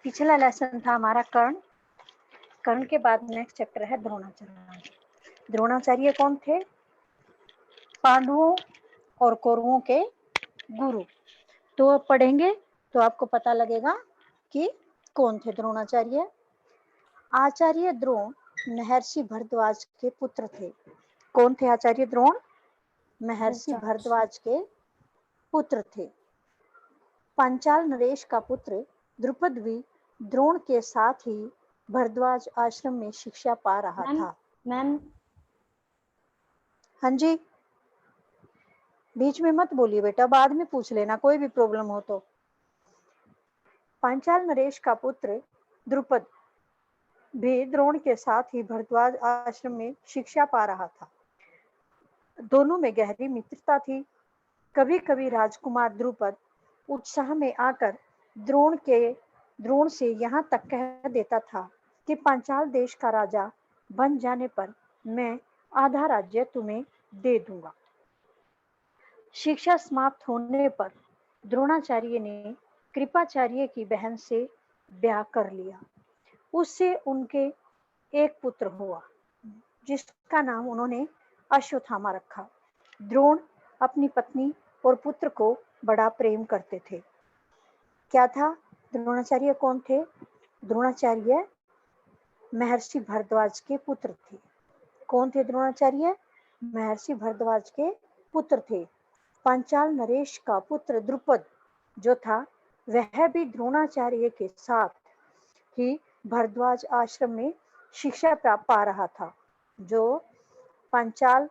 पिछला लेसन था हमारा कर्ण। कर्ण के बाद नेक्स्ट चैप्टर है द्रोणाचार्य। द्रोणाचार्य कौन थे? पांडवों और कौरवों के गुरु। तो अब पढ़ेंगे तो आपको पता लगेगा कि कौन थे द्रोणाचार्य। आचार्य द्रोण महर्षि भरद्वाज के पुत्र थे। कौन थे आचार्य द्रोण? महर्षि भरद्वाज के पुत्र थे। पांचाल नरेश का पुत्र द्रुपद भी द्रोण के साथ ही भरद्वाज आश्रम में शिक्षा पा रहा था। मैम हाँ जी, बीच में मत बोलिए बेटा, बाद में पूछ लेना कोई भी प्रॉब्लम हो तो। पांचाल नरेश का पुत्र द्रुपद भी द्रोण के साथ ही भरद्वाज आश्रम में शिक्षा पा रहा था। दोनों में गहरी मित्रता थी। कभी कभी राजकुमार द्रुपद उत्साह में आकर द्रोण से यहाँ तक कह देता था कि पांचाल देश का राजा बन जाने पर मैं आधा राज्य तुम्हें दे दूंगा। शिक्षा समाप्त होने पर द्रोणाचार्य ने कृपाचार्य की बहन से ब्याह कर लिया। उससे उनके एक पुत्र हुआ जिसका नाम उन्होंने अश्वत्थामा रखा। द्रोण अपनी पत्नी और पुत्र को बड़ा प्रेम करते थे। क्या था? द्रोणाचार्य कौन थे? द्रोणाचार्य महर्षि भरद्वाज के पुत्र थे। कौन थे द्रोणाचार्य? महर्षि भरद्वाज के पुत्र थे। पांचाल नरेश का पुत्र द्रुपद जो था वह भी द्रोणाचार्य के साथ ही भरद्वाज आश्रम में शिक्षा प्राप्त पा रहा था। जो पांचाल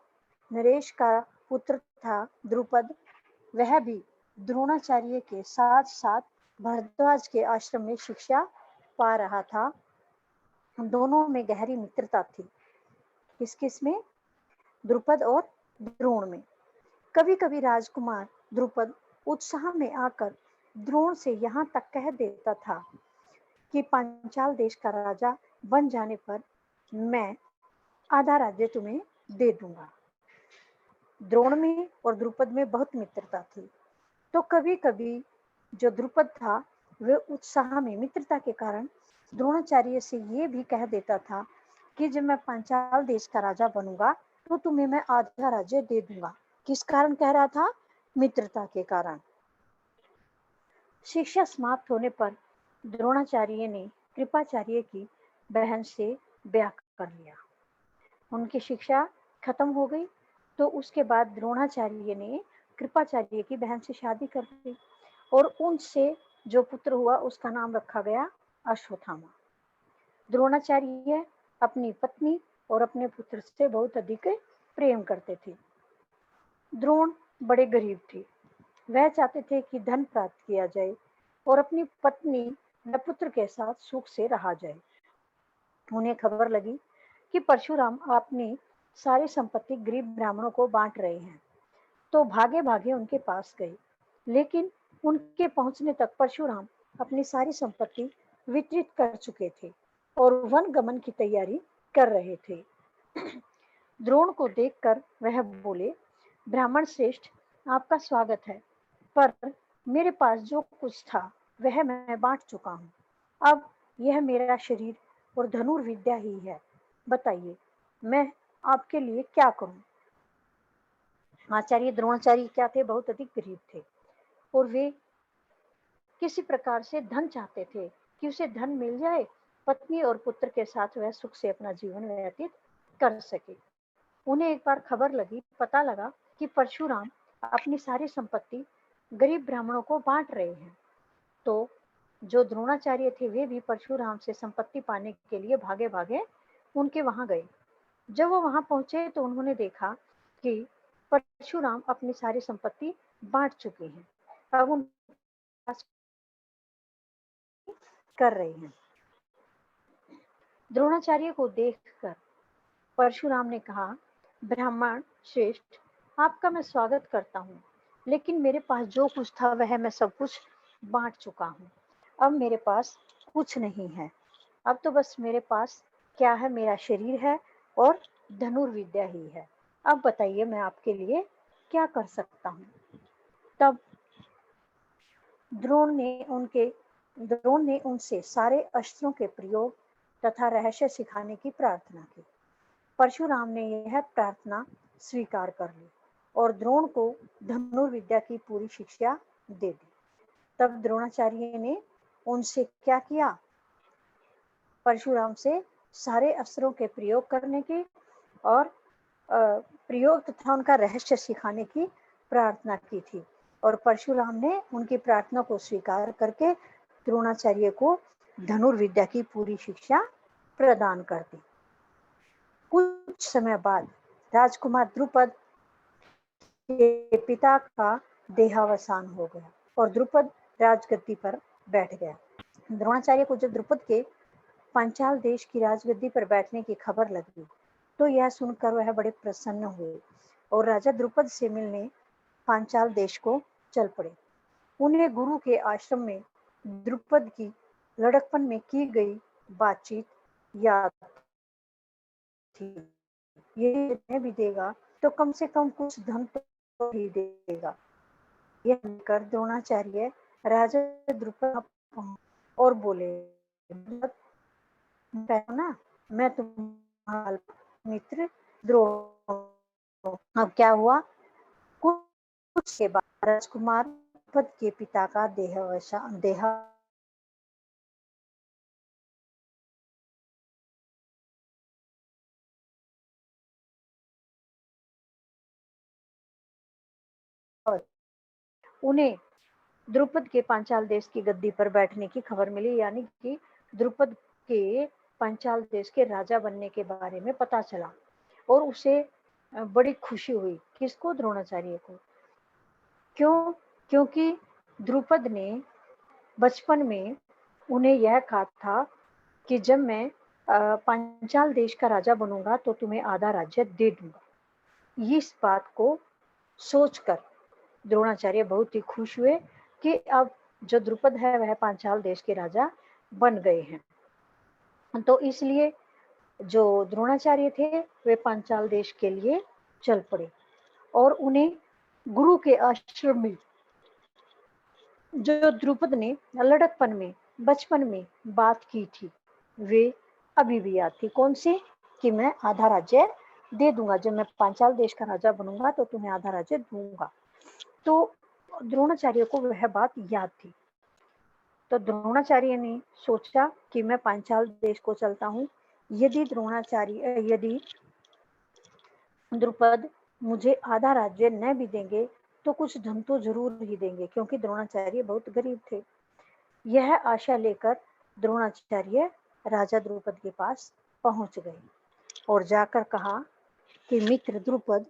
नरेश का पुत्र था द्रुपद, वह भी द्रोणाचार्य के साथ साथ भरद्वाज के आश्रम में शिक्षा पा रहा था। दोनों में गहरी मित्रता थी। किस किस में? द्रुपद और द्रोण में। कभी कभी राजकुमार द्रुपद उत्साह में आकर द्रोण से यहाँ तक कह देता था कि पांचाल देश का राजा बन जाने पर मैं आधा राज्य तुम्हें दे दूंगा। द्रोण में और द्रुपद में बहुत मित्रता थी। तो कभी कभी जो द्रुपद था वह उत्साह में मित्रता के कारण द्रोणाचार्य से ये भी कह देता था कि जब मैं पांचाल देश का राजा बनूंगा तो तुम्हें मैं आधा राज्य दे दूंगा। किस कारण कह रहा था? मित्रता के कारण। शिक्षा समाप्त होने पर द्रोणाचार्य ने कृपाचार्य की बहन से ब्याह कर लिया। उनकी शिक्षा खत्म हो गई तो उसके बाद द्रोणाचार्य ने कृपाचार्य की बहन से शादी कर ली और उनसे जो पुत्र हुआ उसका नाम रखा गया अश्वत्थामा। द्रोणाचार्य अपनी पत्नी और अपने पुत्र से बहुत अधिक प्रेम करते थे। द्रोण बड़े गरीब थे। वह चाहते थे कि धन प्राप्त किया जाए और अपनी पत्नी व पुत्र के साथ सुख से रहा जाए। उन्हें खबर लगी कि परशुराम अपनी सारी संपत्ति गरीब ब्राह्मणों को बांट रहे हैं, तो भागे भागे उनके पास गए। लेकिन उनके पहुंचने तक परशुराम अपनी सारी संपत्ति वितरित कर चुके थे और वन गमन की तैयारी कर रहे थे। द्रोण को देखकर वह बोले, ब्राह्मण श्रेष्ठ, आपका स्वागत है, पर मेरे पास जो कुछ था वह मैं बांट चुका हूँ। अब यह मेरा शरीर और धनुर्विद्या ही है। बताइए मैं आपके लिए क्या करूं? आचार्य द्रोणाचार्य क्या थे? बहुत अधिक गरीब थे और वे किसी प्रकार से धन चाहते थे कि उसे धन मिल जाए, पत्नी और पुत्र के साथ वह सुख से अपना जीवन व्यतीत कर सके। उन्हें एक बार खबर लगी, पता लगा कि परशुराम अपनी सारी संपत्ति गरीब ब्राह्मणों को बांट रहे हैं। तो जो द्रोणाचार्य थे वे भी परशुराम से संपत्ति पाने के लिए भागे भागे उनके वहां गए। जब वो वहां पहुंचे तो उन्होंने देखा कि परशुराम अपनी सारी संपत्ति बांट चुके हैं। अब उन कर रहे हैं। द्रोणाचार्य को देखकर परशुराम ने कहा, ब्राह्मण श्रेष्ठ, आपका मैं स्वागत करता हूँ, लेकिन मेरे पास जो कुछ था वह मैं सब कुछ बांट चुका हूँ। अब मेरे पास कुछ नहीं है। अब तो बस मेरे पास क्या है? मेरा शरीर है और धनुर्विद्या ही है। अब बताइए मैं आपके लिए क्या कर सकता हूँ? तब द्रोण ने उनके द्रोण ने उनसे सारे अस्त्रों के प्रयोग तथा रहस्य सिखाने की प्रार्थना की। परशुराम ने यह प्रार्थना स्वीकार कर ली और द्रोण को धनुर्विद्या की पूरी शिक्षा दे दी। तब द्रोणाचार्य ने उनसे क्या किया? परशुराम से सारे अस्त्रों के प्रयोग करने की और प्रयोग तथा उनका रहस्य सिखाने की प्रार्थना की थी और परशुराम ने उनकी प्रार्थना को स्वीकार करके द्रोणाचार्य को धनुर्विद्या की पूरी शिक्षा प्रदान कर दी। कुछ समय बाद राजकुमार द्रुपद के पिता का देहावसान हो गया और द्रुपद राजगद्दी पर बैठ गया। द्रोणाचार्य को जब द्रुपद के पांचाल देश की राजगद्दी पर बैठने की खबर लगी तो यह सुनकर वह बड़े प्रसन्न हुए और राजा द्रुपद से मिलने पांचाल देश को चल पड़े। उन्हें गुरु के आश्रम में द्रुपद की लड़कपन में की गई बातचीत याद थी। ये भी देगा तो कम से कम कुछ धन तो ही देगा। यह कर द्रोणाचार्य राजा द्रुपद और बोले, ना मैं तुम्हारा मित्र द्रोण। अब क्या हुआ? कुछ के बाद राजकुमार द्रुपद के पिता का देहा उन्हें द्रुपद के पांचाल देश की गद्दी पर बैठने की खबर मिली, यानी कि द्रुपद के पांचाल देश के राजा बनने के बारे में पता चला और उसे बड़ी खुशी हुई। किसको? द्रोणाचार्य को। क्यों? क्योंकि द्रुपद ने बचपन में उन्हें यह कहा था कि जब मैं पांचाल देश का राजा बनूंगा तो तुम्हें आधा राज्य दे दूंगा। इस बात को सोचकर द्रोणाचार्य बहुत ही खुश हुए कि अब जो द्रुपद है वह पांचाल देश के राजा बन गए हैं। तो इसलिए जो द्रोणाचार्य थे वे पांचाल देश के लिए चल पड़े और उन्हें गुरु के आश्रम में जो द्रुपद ने लड़कपन में बचपन में बात की थी वे अभी भी याद थी। कौन सी? कि मैं आधा राज्य दे दूंगा, जब मैं पांचाल देश का राजा बनूंगा तो तुम्हें आधा राज्य दूंगा। तो द्रोणाचार्य को वह बात याद थी। तो द्रोणाचार्य ने सोचा कि मैं पांचाल देश को चलता हूँ। यदि द्रुपद मुझे आधा राज्य न भी देंगे तो कुछ धन तो जरूर ही देंगे, क्योंकि द्रोणाचार्य बहुत गरीब थे। यह आशा लेकर द्रोणाचार्य राजा द्रुपद के पास पहुंच गए और जाकर कहा कि मित्र द्रुपद,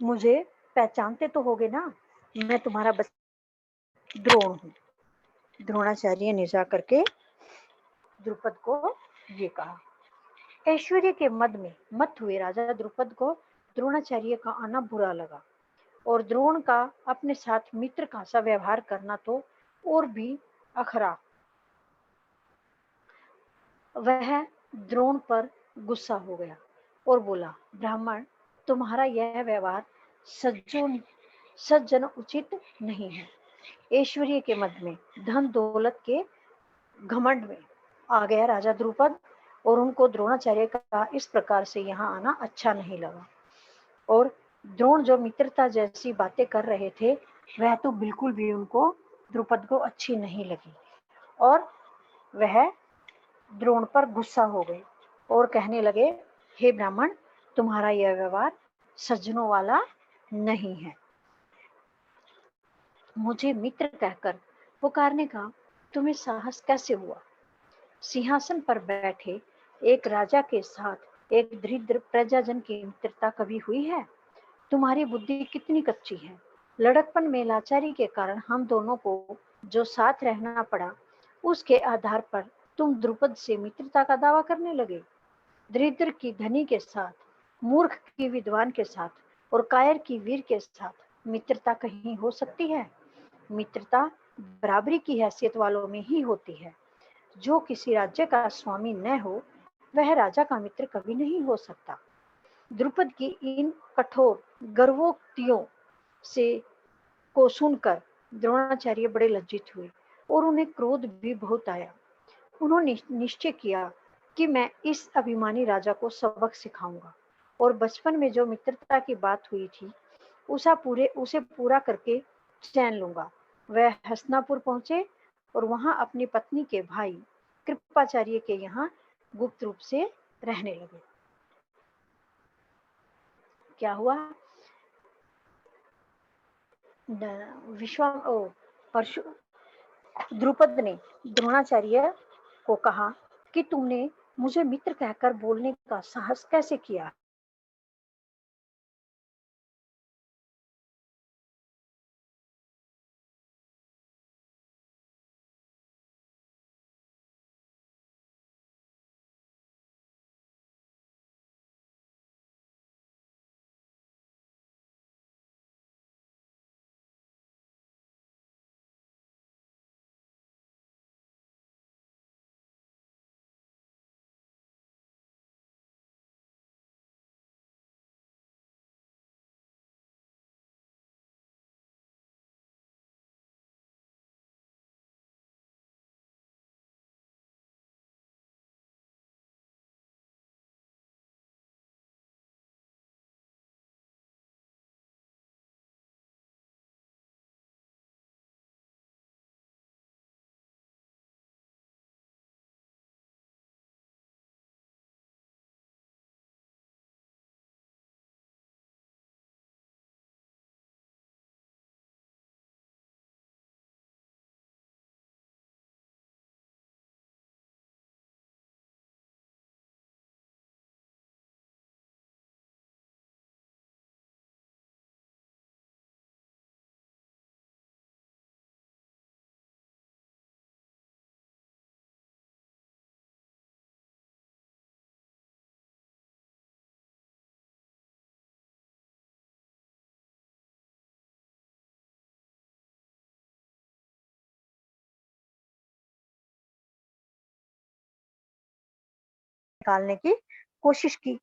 मुझे पहचानते तो होगे ना, मैं तुम्हारा द्रोण हूँ। द्रोणाचार्य ने जाकर के द्रुपद को ये कहा। ऐश्वर्य के मद में मत हुए राजा द्रुपद को द्रोणाचार्य का आना बुरा लगा और द्रोण का अपने साथ मित्र का सा व्यवहार करना तो और भी अखरा। वह द्रोण पर गुस्सा हो गया और बोला, ब्राह्मण, तुम्हारा यह व्यवहार सज्जन उचित नहीं है। ऐश्वर्य के मद में, धन दौलत के घमंड में आ गया राजा द्रुपद और उनको द्रोणाचार्य का इस प्रकार से यहाँ आना अच्छा नहीं लगा। और द्रोण जो मित्रता जैसी बातें कर रहे थे वह तो बिल्कुल भी उनको द्रुपद को अच्छी नहीं लगी और वह द्रोण पर गुस्सा हो गए और कहने लगे, हे ब्राह्मण, तुम्हारा यह व्यवहार सज्जनों वाला नहीं है। मुझे मित्र कहकर पुकारने का तुम्हें साहस कैसे हुआ? सिंहासन पर बैठे एक राजा के साथ एक दरिद्र प्रजाजन की मित्रता कभी हुई है? तुम्हारी बुद्धि कितनी कच्ची है। लड़कपन में लाचारी के कारण हम दोनों को जो साथ रहना पड़ा, उसके आधार पर तुम द्रुपद से मित्रता का दावा करने लगे। दरिद्र की धनी के साथ, मूर्ख की विद्वान के साथ और कायर की वीर के साथ मित्रता कहीं हो सकती है? मित्रता बराबरी की हैसियत वालों में ही होती है। जो किसी राज्य का स्वामी न हो वह राजा का मित्र कभी नहीं हो सकता। द्रुपद की इन कठोर गर्वोक्तियों से को सुनकर द्रोणाचार्य बड़े लज्जित हुए और उन्हें क्रोध भी बहुत आया। उन्होंने निश्चय किया कि मैं इस अभिमानी राजा को सबक सिखाऊंगा और बचपन में जो मित्रता की बात हुई थी उसे पूरा करके चैन लूंगा। वह हस्तिनापुर पहुंचे और वहां अपनी पत्नी के भाई कृपाचार्य के यहाँ गुप्त रूप से रहने लगे। क्या हुआ? विश्वा परशु द्रुपद ने द्रोणाचार्य को कहा कि तुमने मुझे मित्र कहकर बोलने का साहस कैसे किया? निकालने की कोशिश की।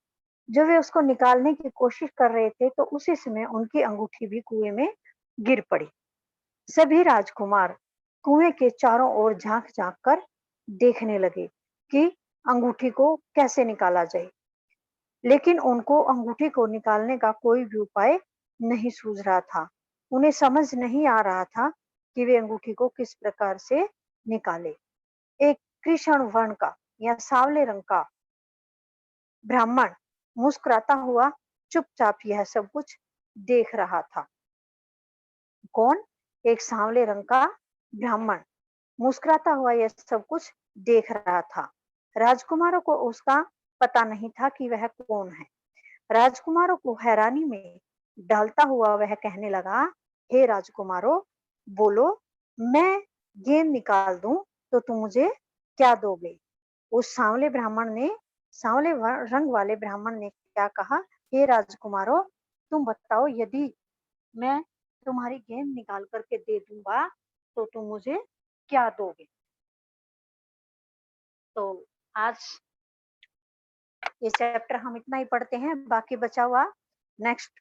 जब वे उसको निकालने की कोशिश कर रहे थे तो उसी समय उनकी अंगूठी भी कुएं में गिर पड़ी। सभी राजकुमार कुएं के चारों ओर झांक-झांक कर देखने लगे कि अंगूठी को कैसे निकाला जाए। लेकिन उनको अंगूठी को निकालने का कोई भी उपाय नहीं सूझ रहा था। उन्हें समझ नहीं आ रहा था कि वे अंगूठी को किस प्रकार से निकालें। एक कृष्ण वर्ण का या सांवले रंग का ब्राह्मण मुस्कुराता हुआ चुपचाप यह सब कुछ देख रहा था। कौन? एक सांवले रंग का ब्राह्मण मुस्कुराता हुआ यह सब कुछ देख रहा था। राजकुमारों को उसका पता नहीं था कि वह कौन है। राजकुमारों को हैरानी में डालता हुआ वह कहने लगा, हे राजकुमारों, बोलो, मैं गेंद निकाल दूं तो तुम मुझे क्या दोगे? उस सांवले रंग वाले ब्राह्मण ने क्या कहा, हे राजकुमारों, तुम बताओ, यदि मैं तुम्हारी गेंद निकाल करके दे दूंगा तो तुम मुझे क्या दोगे? तो आज ये चैप्टर हम इतना ही पढ़ते हैं, बाकी बचा हुआ नेक्स्ट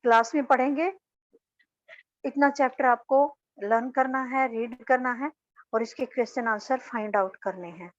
क्लास में पढ़ेंगे। इतना चैप्टर आपको लर्न करना है, रीड करना है और इसके क्वेश्चन आंसर फाइंड आउट करने हैं।